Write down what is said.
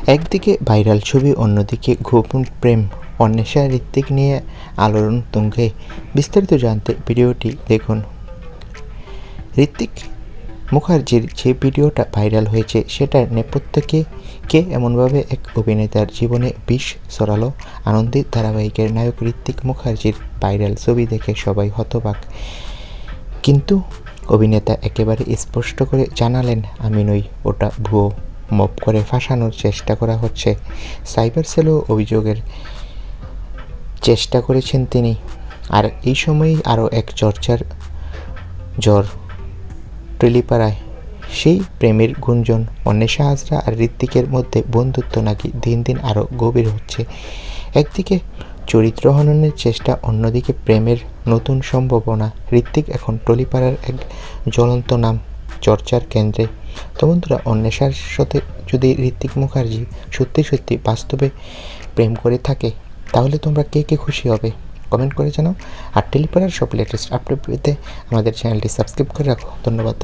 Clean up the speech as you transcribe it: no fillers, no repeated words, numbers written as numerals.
একদিকে ভাইরাল ছবি, অন্যদিকে গোপন প্রেম, অন্বেষা ঋত্বিক নিয়ে আলোড়ন তুঙ্গে। বিস্তারিত জানতে ভিডিওটি দেখুন। ঋত্বিক মুখার্জির যে ভিডিওটা ভাইরাল হয়েছে সেটার নেপথ্যে কে এমনভাবে এক অভিনেতার জীবনে বিষ ছড়ালো। আনন্দের ধারাবাহিকের নায়ক ঋত্বিক মুখার্জির ভাইরাল ছবি দেখে সবাই হতবাক, কিন্তু অভিনেতা একেবারে স্পষ্ট করে জানালেন, আমি নই, ওটা ভুয়ো, মপ করে ফাঁসানোর চেষ্টা করা হচ্ছে। সাইবার সেলও অভিযোগের চেষ্টা করেছেন তিনি। আর এই সময়ই আরও এক চর্চার জ্বর টলিপাড়ায়। সেই প্রেমের গুঞ্জন, অন্বেষা হাজরা আর ঋত্বিকের মধ্যে বন্ধুত্ব নাকি দিন দিন আরও গভীর হচ্ছে। একদিকে চরিত্র হননের চেষ্টা, অন্যদিকে প্রেমের নতুন সম্ভাবনা। ঋত্বিক এখন টলিপাড়ার এক জ্বলন্ত নাম, চর্চার কেন্দ্রে। তো বন্ধুরা, অন্বেষার সাথে যদি ঋত্বিক মুখার্জি সত্যি সত্যি বাস্তবে প্রেম করে থাকে, তাহলে তোমরা কে কে খুশি হবে কমেন্ট করে জানাও। আর টলিপাড়ার সব লেটেস্ট আপডেট পেতে আমাদের চ্যানেলটি সাবস্ক্রাইব করে রাখো। ধন্যবাদ।